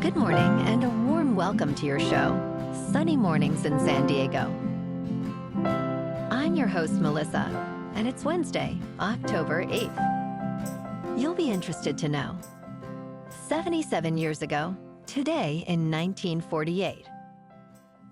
Good morning and a warm welcome to your show, Sunny Mornings in San Diego. I'm your host, Melissa, and it's Wednesday, October 8th. You'll be interested to know, 77 years ago, today in 1948,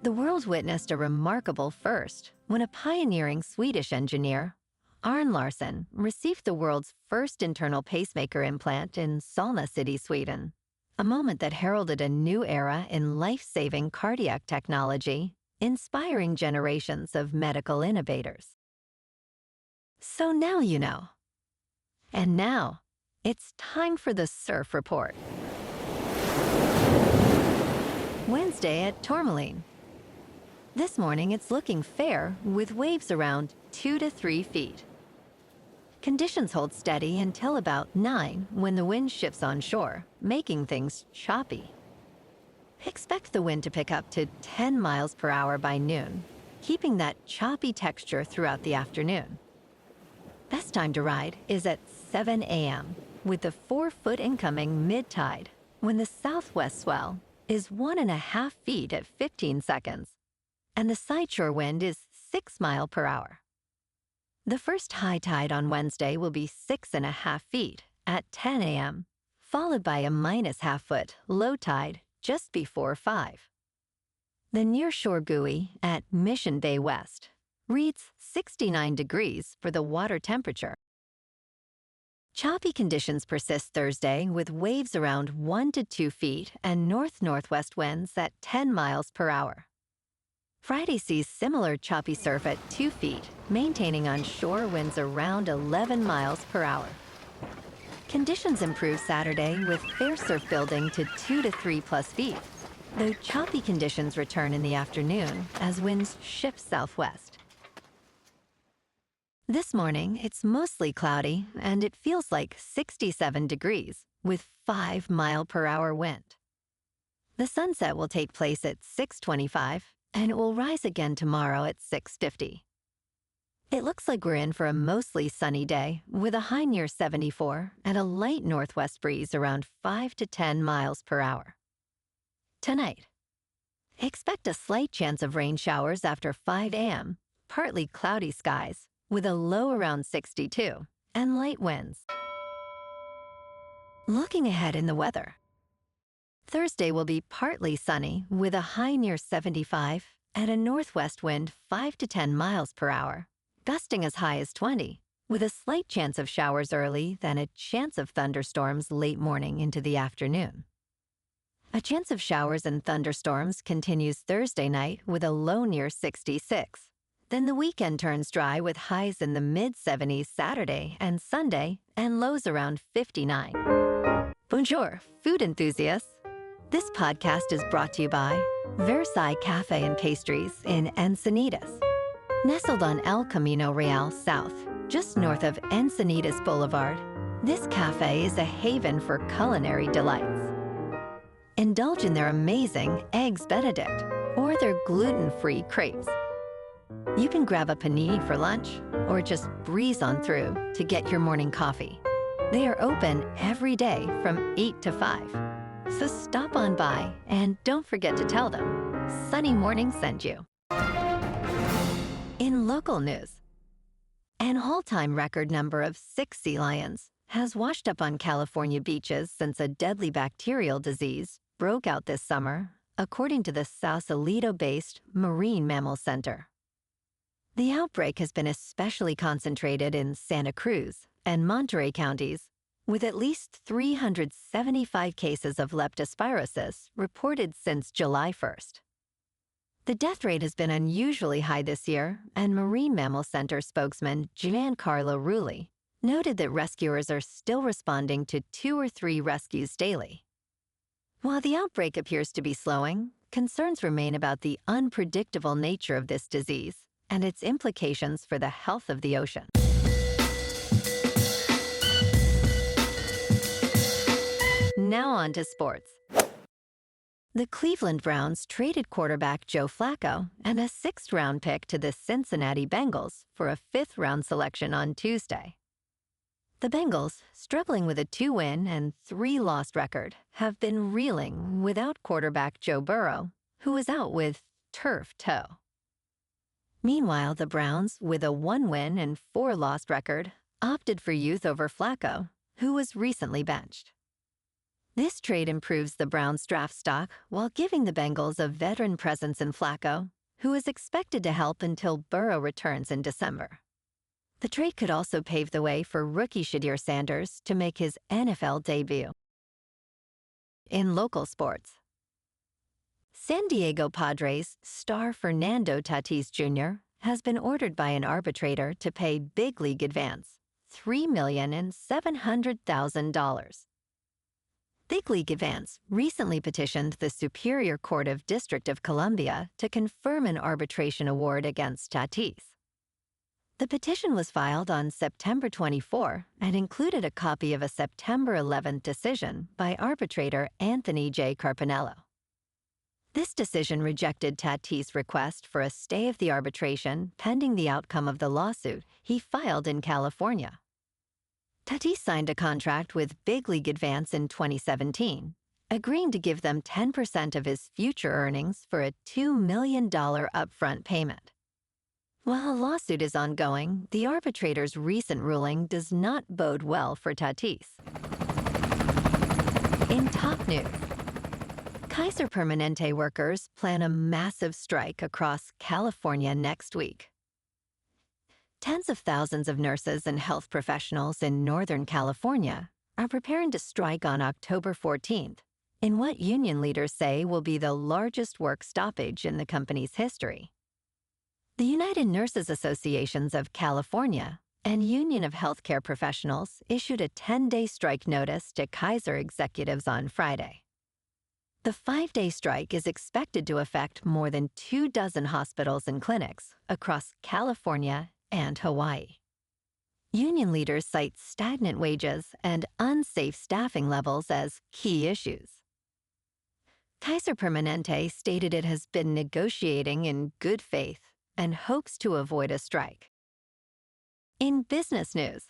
the world witnessed a remarkable first when a pioneering Swedish engineer, Arne Larsson, received the world's first internal pacemaker implant in Solna City, Sweden. A moment that heralded a new era in life-saving cardiac technology, inspiring generations of medical innovators. So now you know. And now, it's time for the Surf Report. Wednesday at Tourmaline. This morning it's looking fair with waves around 2 to 3 feet. Conditions hold steady until about 9 when the wind shifts onshore, making things choppy. Expect the wind to pick up to 10 miles per hour by noon, keeping that choppy texture throughout the afternoon. Best time to ride is at 7 a.m. with the 4-foot incoming mid-tide when the southwest swell is 1.5 feet at 15 seconds, and the sideshore wind is 6 miles per hour. The first high tide on Wednesday will be 6.5 feet at 10 a.m., followed by a -0.5 foot low tide just before 5. The nearshore buoy at Mission Bay West reads 69 degrees for the water temperature. Choppy conditions persist Thursday with waves around 1 to 2 feet and north-northwest winds at 10 miles per hour. Friday sees similar choppy surf at 2 feet, maintaining on-shore winds around 11 miles per hour. Conditions improve Saturday with fair surf building to 2 to 3 plus feet, though choppy conditions return in the afternoon as winds shift southwest. This morning, it's mostly cloudy and it feels like 67 degrees with 5 mile per hour wind. The sunset will take place at 6:25 and it will rise again tomorrow at 6:50. It looks like we're in for a mostly sunny day with a high near 74 and a light northwest breeze around 5 to 10 miles per hour. Tonight, expect a slight chance of rain showers after 5 a.m., partly cloudy skies with a low around 62 and light winds. Looking ahead in the weather, Thursday will be partly sunny with a high near 75 and a northwest wind 5 to 10 miles per hour, gusting as high as 20, with a slight chance of showers early, then a chance of thunderstorms late morning into the afternoon. A chance of showers and thunderstorms continues Thursday night with a low near 66. Then the weekend turns dry with highs in the mid-70s Saturday and Sunday and lows around 59. Bonjour, food enthusiasts. This podcast is brought to you by Versailles Cafe and Pastries in Encinitas. Nestled on El Camino Real South, just north of Encinitas Boulevard, this cafe is a haven for culinary delights. Indulge in their amazing Eggs Benedict or their gluten-free crepes. You can grab a panini for lunch or just breeze on through to get your morning coffee. They are open every day from 8 to 5. So stop on by and don't forget to tell them Sunny Morning sent you. In local news, an all-time record number of 6 sea lions has washed up on California beaches since a deadly bacterial disease broke out this summer, according to the Sausalito-based Marine Mammal Center. The outbreak has been especially concentrated in Santa Cruz and Monterey counties, with at least 375 cases of leptospirosis reported since July 1st. The death rate has been unusually high this year, and Marine Mammal Center spokesman Giancarlo Rulli noted that rescuers are still responding to 2 or 3 rescues daily. While the outbreak appears to be slowing, concerns remain about the unpredictable nature of this disease and its implications for the health of the ocean. Now on to sports. The Cleveland Browns traded quarterback Joe Flacco and a 6th-round pick to the Cincinnati Bengals for a 5th-round selection on Tuesday. The Bengals, struggling with a 2-win and 3-loss record, have been reeling without quarterback Joe Burrow, who is out with turf toe. Meanwhile, the Browns, with a 1-win and 4-loss record, opted for youth over Flacco, who was recently benched. This trade improves the Browns' draft stock while giving the Bengals a veteran presence in Flacco, who is expected to help until Burrow returns in December. The trade could also pave the way for rookie Shedeur Sanders to make his NFL debut. In local sports, San Diego Padres star Fernando Tatis Jr. has been ordered by an arbitrator to pay big league advance $3,700,000. Big League Advance recently petitioned the Superior Court of District of Columbia to confirm an arbitration award against Tatis. The petition was filed on September 24 and included a copy of a September 11th decision by arbitrator Anthony J. Carpinello. This decision rejected Tatis' request for a stay of the arbitration pending the outcome of the lawsuit he filed in California. Tatis signed a contract with Big League Advance in 2017, agreeing to give them 10% of his future earnings for a $2 million upfront payment. While a lawsuit is ongoing, the arbitrator's recent ruling does not bode well for Tatis. In top news, Kaiser Permanente workers plan a massive strike across California next week. Tens of thousands of nurses and health professionals in Northern California are preparing to strike on October 14th in what union leaders say will be the largest work stoppage in the company's history. The United Nurses Associations of California and Union of Healthcare Professionals issued a 10-day strike notice to Kaiser executives on Friday. The 5-day strike is expected to affect more than 24 hospitals and clinics across California and Hawaii. Union leaders cite stagnant wages and unsafe staffing levels as key issues. Kaiser Permanente stated it has been negotiating in good faith and hopes to avoid a strike. In business news,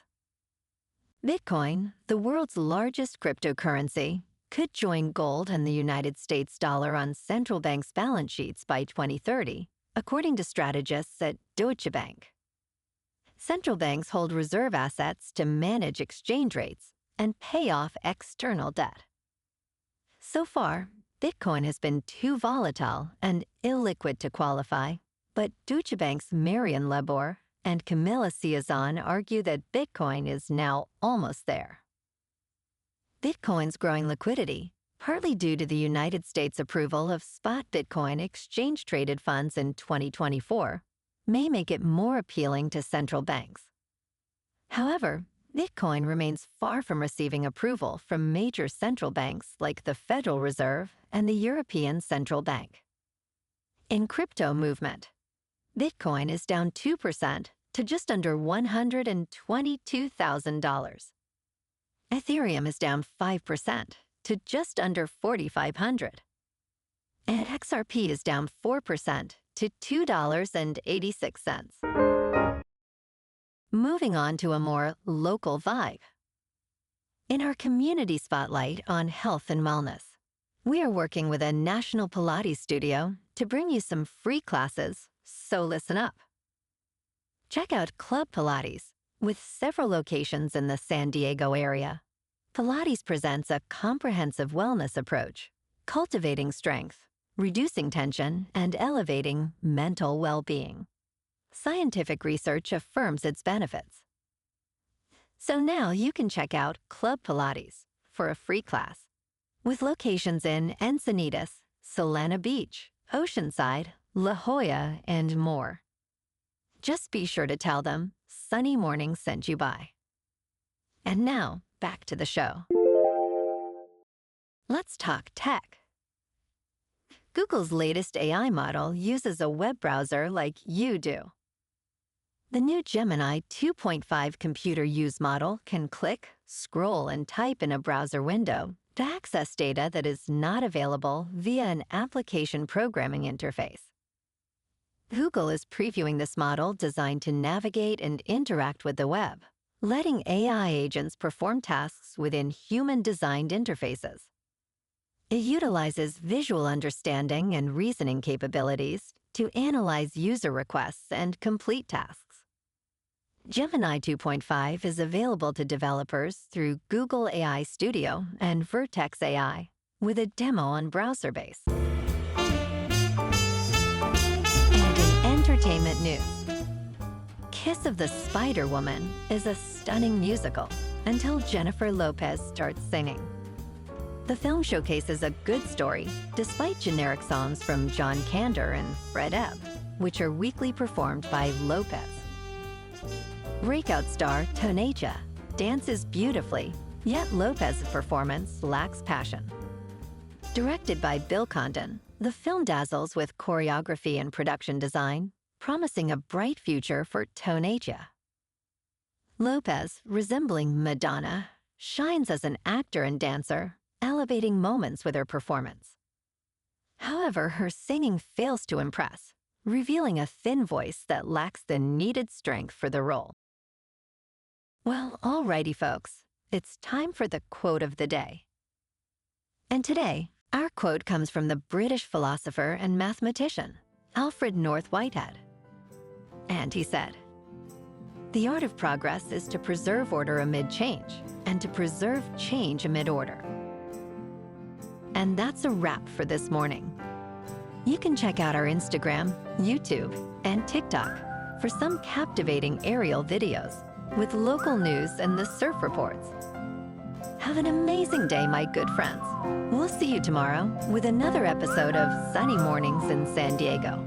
Bitcoin, the world's largest cryptocurrency, could join gold and the United States dollar on central banks' balance sheets by 2030, according to strategists at Deutsche Bank. Central banks hold reserve assets to manage exchange rates and pay off external debt. So far, Bitcoin has been too volatile and illiquid to qualify, but Deutsche Bank's Marion Lebor and Camilla Ciazon argue that Bitcoin is now almost there. Bitcoin's growing liquidity, partly due to the United States' approval of spot Bitcoin exchange-traded funds in 2024, may make it more appealing to central banks. However, Bitcoin remains far from receiving approval from major central banks like the Federal Reserve and the European Central Bank. In crypto movement, Bitcoin is down 2% to just under $122,000. Ethereum is down 5% to just under $4,500. And XRP is down 4% to $2.86. Moving on to a more local vibe. In our community spotlight on health and wellness, we are working with a national Pilates studio to bring you some free classes, so listen up. Check out Club Pilates, with several locations in the San Diego area. Pilates presents a comprehensive wellness approach, cultivating strength, reducing tension, and elevating mental well-being. Scientific research affirms its benefits. So now you can check out Club Pilates for a free class, with locations in Encinitas, Solana Beach, Oceanside, La Jolla, and more. Just be sure to tell them Sunny Morning sent you by. And now, back to the show. Let's talk tech. Google's latest AI model uses a web browser like you do. The new Gemini 2.5 computer use model can click, scroll, and type in a browser window to access data that is not available via an application programming interface. Google is previewing this model designed to navigate and interact with the web, letting AI agents perform tasks within human-designed interfaces. It utilizes visual understanding and reasoning capabilities to analyze user requests and complete tasks. Gemini 2.5 is available to developers through Google AI Studio and Vertex AI, with a demo on browser base. And in entertainment news, Kiss of the Spider Woman is a stunning musical until Jennifer Lopez starts singing. The film showcases a good story despite generic songs from John Kander and Fred Ebb, which are weekly performed by Lopez. Breakout star Tonacia dances beautifully, yet Lopez's performance lacks passion. Directed by Bill Condon, the film dazzles with choreography and production design, promising a bright future for Tonacia. Lopez, resembling Madonna, shines as an actor and dancer, elevating moments with her performance. However, her singing fails to impress, revealing a thin voice that lacks the needed strength for the role. Well, alrighty folks, it's time for the quote of the day. And today, our quote comes from the British philosopher and mathematician, Alfred North Whitehead. And he said, "The art of progress is to preserve order amid change, and to preserve change amid order." And that's a wrap for this morning. You can check out our Instagram, YouTube, and TikTok for some captivating aerial videos with local news and the surf reports. Have an amazing day, my good friends. We'll see you tomorrow with another episode of Sunny Mornings in San Diego.